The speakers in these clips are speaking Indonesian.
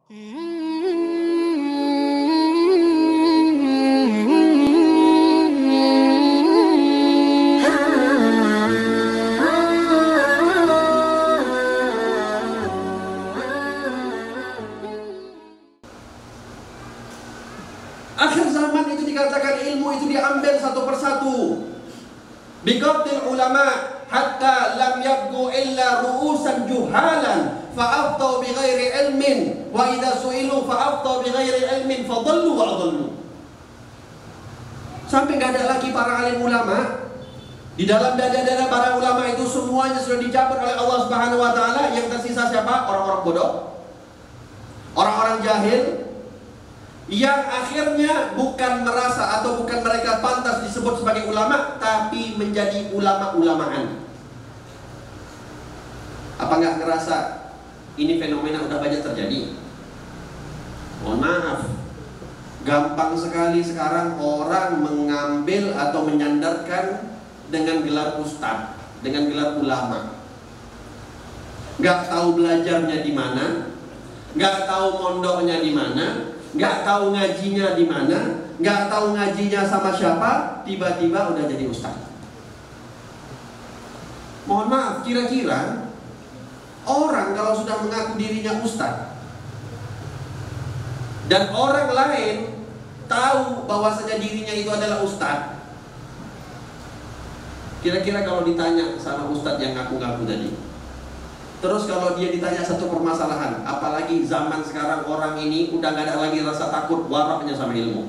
Akhir zaman itu dikatakan ilmu itu diambil satu persatu. Biqabdil ulama hatta lam yabqu illa ru'usan juhalan fa'aftau bighairi ilmin wa idza su'ilu fa'aftau bighairi ilmin fadallu wa adallu. Sampai enggak ada lagi para alim ulama. Di dalam dada-dada para ulama itu semuanya sudah dicabut oleh Allah Subhanahu wa taala. Yang tersisa siapa? Orang-orang bodoh, orang-orang jahil, yang akhirnya bukan merasa atau bukan mereka pantas disebut sebagai ulama, tapi menjadi ulama-ulamaan. Apa nggak ngerasa ini fenomena udah banyak terjadi? Mohon maaf, gampang sekali sekarang orang mengambil atau menyandarkan dengan gelar ustadz, dengan gelar ulama. Nggak tahu belajarnya di mana, nggak tahu mondoknya di mana, nggak tahu ngajinya di mana, nggak tahu ngajinya sama siapa, tiba-tiba udah jadi ustaz. Mohon maaf, kira-kira orang kalau sudah mengaku dirinya ustaz dan orang lain tahu bahwasanya dirinya itu adalah ustaz, kira-kira kalau ditanya sama ustaz yang ngaku-ngaku tadi, terus kalau dia ditanya satu permasalahan, apalagi zaman sekarang orang ini udah gak ada lagi rasa takut, waraknya sama ilmu.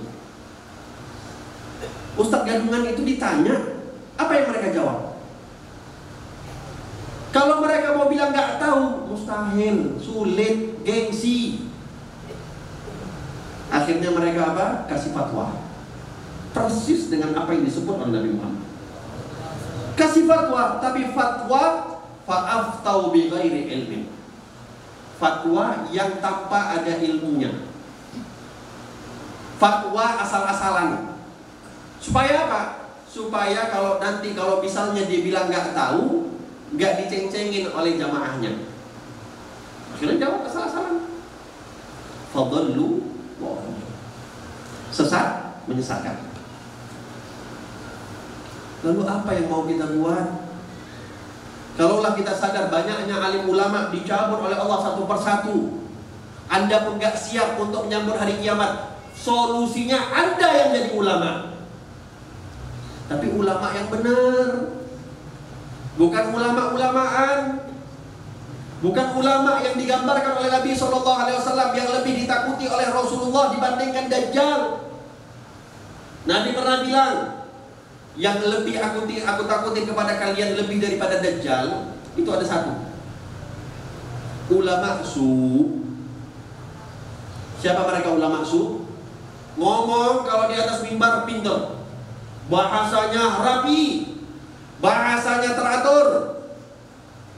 Ustadz gadungan itu ditanya, apa yang mereka jawab? Kalau mereka mau bilang gak tahu, mustahil, sulit, gengsi. Akhirnya mereka apa? Kasih fatwa. Persis dengan apa yang disebut oleh Nabi Muhammad. Kasih fatwa, tapi fatwa fa'aftau bi ghairi ilmin. Fatwa yang tanpa ada ilmunya. Fatwa asal-asalan. Supaya apa? Supaya kalau nanti kalau misalnya dia bilang nggak tahu, nggak diceng-cengin oleh jamaahnya. Akhirnya jawab asal-asalan. Fadallu wa adallu. Sesat, menyesatkan. Lalu apa yang mau kita buat? Kalaulah kita sadar banyaknya alim ulama dicabut oleh Allah satu persatu, Anda pun gak siap untuk menyambut hari kiamat. Solusinya Anda yang jadi ulama. Tapi ulama yang benar, bukan ulama-ulamaan, bukan ulama yang digambarkan oleh Nabi SAW yang lebih ditakuti oleh Rasulullah dibandingkan Dajjal. Nabi pernah bilang, yang lebih aku takutin kepada kalian lebih daripada Dajjal itu ada satu, ulama su. Siapa mereka ulama su? Ngomong kalau di atas mimbar pinter, bahasanya rapi, bahasanya teratur,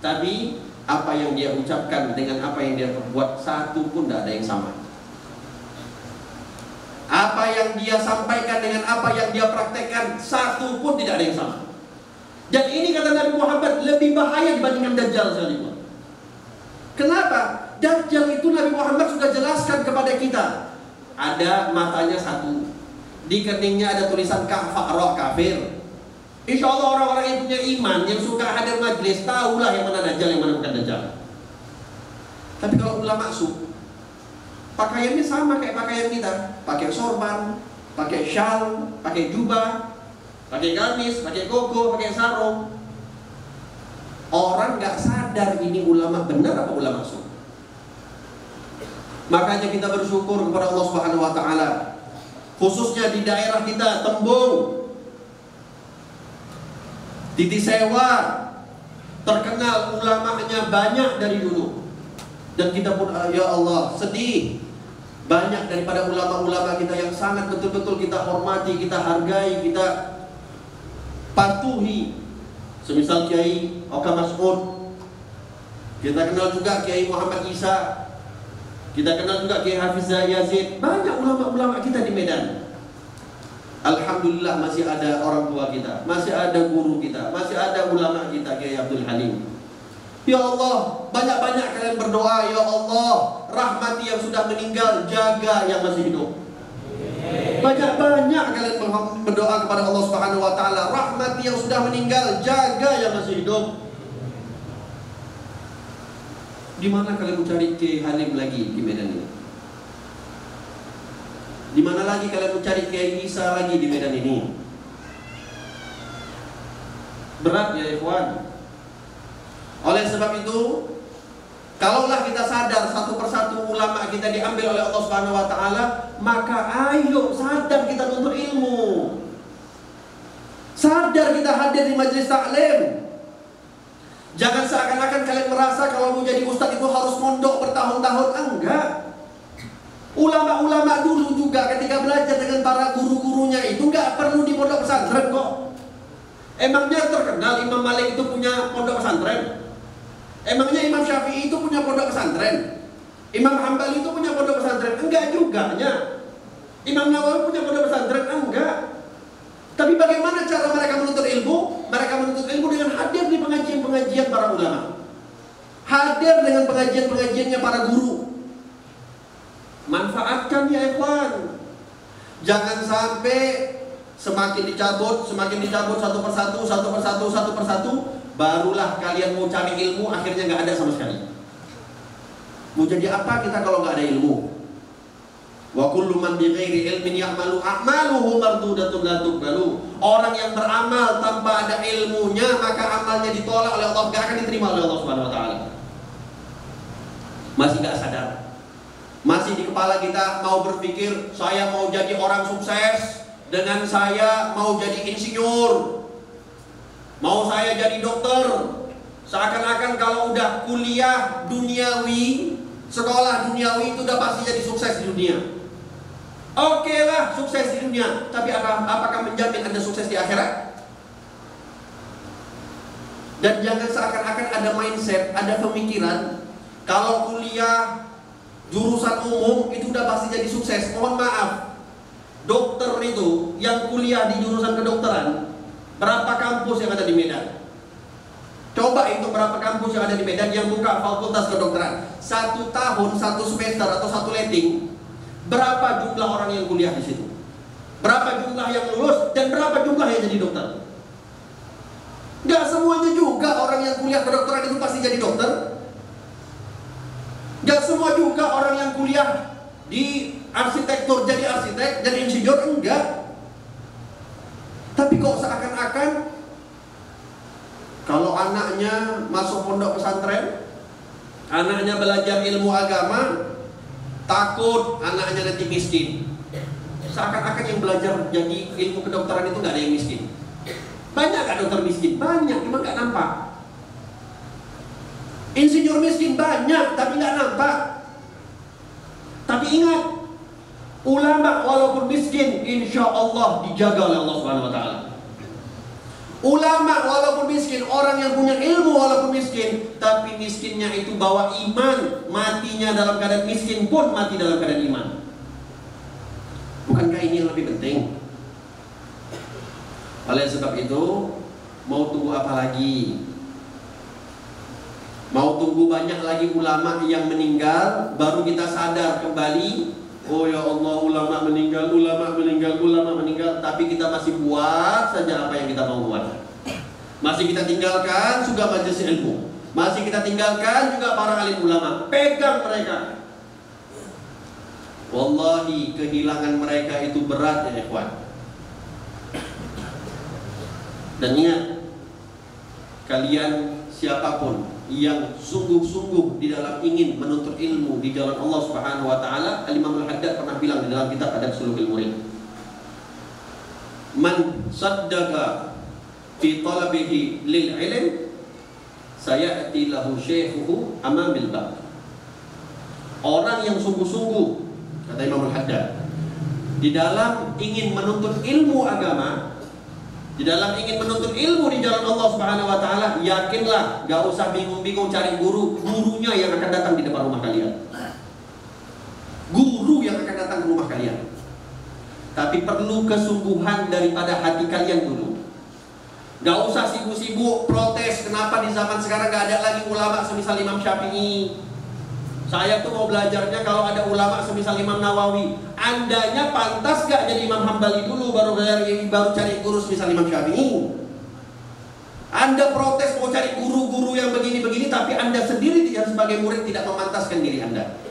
tapi apa yang dia ucapkan dengan apa yang dia perbuat satu pun tidak ada yang sama. Apa yang dia sampaikan dengan apa yang dia praktekkan satu pun tidak ada yang sama. Dan ini kata Nabi Muhammad lebih bahaya dibandingkan Dajjal sekalipun. Kenapa? Dajjal itu Nabi Muhammad sudah jelaskan kepada kita. Ada matanya satu, di keningnya ada tulisan kafar, kafir. Insya Allah orang-orang yang punya iman, yang suka hadir majlis, tahulah yang mana Dajjal, yang mana bukan Dajjal. Tapi kalau ulama su, pakaiannya sama kayak pakaian kita, pakai sorban, pakai syal, pakai jubah, pakai gamis, pakai koko, pakai sarung. Orang nggak sadar ini ulama benar apa ulama su. Makanya kita bersyukur kepada Allah Subhanahu Wa Taala, khususnya di daerah kita Tembung, Titisewa, terkenal ulamanya banyak dari dulu. Dan kita pun ya Allah sedih, banyak daripada ulama-ulama kita yang sangat betul-betul kita hormati, kita hargai, kita patuhi. Semisal Kiai Oka Mas'ud, kita kenal juga Kiai Muhammad Isa, kita kenal juga Kiai Hafiz Yazid. Banyak ulama-ulama kita di Medan. Alhamdulillah masih ada orang tua kita, masih ada guru kita, masih ada ulama kita Kiai Abdul Halim. Ya Allah, banyak-banyak kalian berdoa, ya Allah, rahmati yang sudah meninggal, jaga yang masih hidup. Banyak-banyak kalian berdoa kepada Allah Subhanahu wa taala, rahmati yang sudah meninggal, jaga yang masih hidup. Di mana kalian mencari Kiai Halim lagi di Medan ini? Di mana lagi kalian mencari Kiai Isa lagi di Medan ini? Berat ya ikhwan. Oleh sebab itu, kalaulah kita sadar satu persatu ulama kita diambil oleh Allah Subhanahu wa taala, maka ayo sadar kita nuntut ilmu. Sadar kita hadir di majelis taklim. Jangan seakan-akan kalian merasa kalau mau jadi ustadz itu harus mondok bertahun-tahun. Enggak. Ulama-ulama dulu juga ketika belajar dengan para guru-gurunya itu enggak perlu di pondok pesantren kok. Emangnya terkenal Imam Malik itu punya pondok pesantren? Emangnya Imam Syafi'i itu punya pondok pesantren? Imam Hambali itu punya pondok pesantren? Enggak juga nya. Imam Nawawi punya pondok pesantren? Enggak. Tapi bagaimana cara mereka menuntut ilmu? Mereka menuntut ilmu dengan hadir di pengajian-pengajian para ulama, hadir dengan pengajian-pengajiannya para guru. Manfaatkan ya ikhwan. Jangan sampai semakin dicabut satu persatu, barulah kalian mau cari ilmu, akhirnya nggak ada sama sekali. Mau jadi apa kita kalau nggak ada ilmu? Wa kullu man bighairi ilmin ya'malu a'maluhu mardudatun la tuqbalu. Orang yang beramal tanpa ada ilmunya, maka amalnya ditolak oleh Allah, enggak akan diterima oleh Allah Subhanahu wa taala. Masih enggak sadar. Masih di kepala kita mau berpikir, saya mau jadi orang sukses dengan saya mau jadi insinyur. Mau saya jadi dokter. Seakan-akan kalau udah kuliah duniawi, sekolah duniawi itu udah pasti jadi sukses di dunia. Oke lah, sukses di dunia, tapi apakah menjamin Anda sukses di akhirat? Dan jangan seakan-akan ada mindset, ada pemikiran kalau kuliah jurusan umum itu udah pasti jadi sukses. Mohon maaf, dokter itu yang kuliah di jurusan kedokteran, berapa kampus yang ada di Medan? Coba itu berapa kampus yang ada di Medan yang buka fakultas kedokteran. 1 tahun, 1 semester atau 1 letting, berapa jumlah orang yang kuliah di situ? Berapa jumlah yang lulus dan berapa jumlah yang jadi dokter? Gak semuanya juga orang yang kuliah kedokteran itu pasti jadi dokter. Gak semua juga orang yang kuliah di arsitektur jadi arsitek dan insinyur, enggak. Tapi kok seakan-akan kalau anaknya masuk pondok pesantren, anaknya belajar ilmu agama, takut anaknya nanti miskin. Seakan-akan yang belajar jadi ilmu kedokteran itu nggak ada yang miskin. Banyak gak dokter miskin? Banyak, cuma nggak nampak. Insinyur miskin banyak, tapi nggak nampak. Tapi ingat, ulama walaupun miskin, insya Allah dijaga oleh Allah Subhanahu Wa Taala. Ulama walaupun miskin, orang yang punya ilmu walaupun miskin, tapi miskinnya itu bawa iman, matinya dalam keadaan miskin pun mati dalam keadaan iman. Bukankah ini yang lebih penting? Oleh sebab itu, mau tunggu apa lagi? Mau tunggu banyak lagi ulama yang meninggal, baru kita sadar kembali, oh ya Allah, ulama meninggal, tapi kita masih buat saja apa yang kita mau buat. Masih kita tinggalkan juga majelis ilmu, masih kita tinggalkan juga para alim ulama. Pegang mereka. Wallahi kehilangan mereka itu berat ya ikhwan. Dan ingat, kalian siapapun yang sungguh-sungguh di dalam ingin menuntut ilmu di jalan Allah Subhanahu wa taala, Al-Imam Al-Haddad pernah bilang di dalam kitab Adab Sulukil Murid, man saddaqa fi talabihi lil ilm sayati lahu syaykhuhu amamil bab. Orang yang sungguh-sungguh, kata Imam Al-Haddad, di dalam ingin menuntut ilmu agama, di dalam ingin menuntut ilmu di jalan Allah Subhanahu wa taala, yakinlah, gak usah bingung-bingung cari guru, gurunya yang akan datang di depan rumah kalian. Guru yang akan datang ke rumah kalian. Tapi perlu kesungguhan daripada hati kalian dulu. Gak usah sibuk-sibuk protes kenapa di zaman sekarang gak ada lagi ulama semisal Imam Syafi'i. Saya tuh mau belajarnya kalau ada ulama semisal Imam Nawawi. Andanya pantas gak jadi Imam Hambali dulu baru cari guru semisal Imam Syafi'i? Anda protes mau cari guru-guru yang begini-begini, tapi Anda sendiri yang sebagai murid tidak memantaskan diri Anda.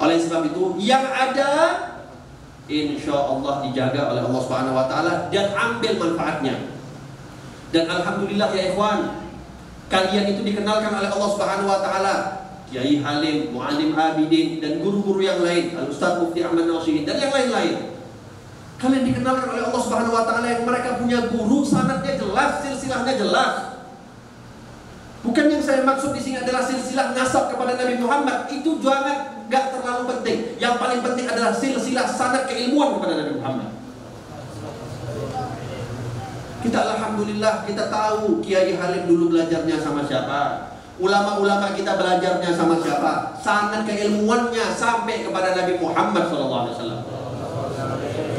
Oleh sebab itu, yang ada insya Allah dijaga oleh Allah Subhanahu Wa Taala dan ambil manfaatnya. Dan alhamdulillah ya ikhwan, kalian itu dikenalkan oleh Allah Subhanahu Wa Taala. Kiai Halim, Muallim Abidin, dan guru-guru yang lain, Al-Ustaz Mufti Ahmad Nasihin, dan yang lain-lain. Kalian dikenalkan oleh Allah Subhanahu Wa Taala yang mereka punya guru, sanadnya jelas, silsilahnya jelas. Bukan yang saya maksud di sini adalah silsilah nasab kepada Nabi Muhammad. Itu jangan, gak terlalu penting. Yang paling penting adalah silsilah sanad keilmuan kepada Nabi Muhammad. Kita alhamdulillah kita tahu Kiai Halim dulu belajarnya sama siapa, ulama-ulama kita belajarnya sama siapa, sanad keilmuannya sampai kepada Nabi Muhammad SAW.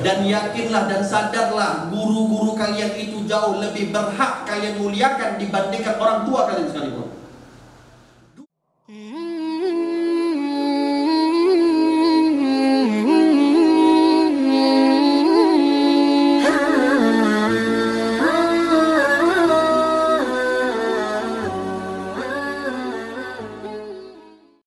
Dan yakinlah dan sadarlah, guru-guru kalian itu jauh lebih berhak kalian muliakan dibandingkan orang tua kalian sekalipun.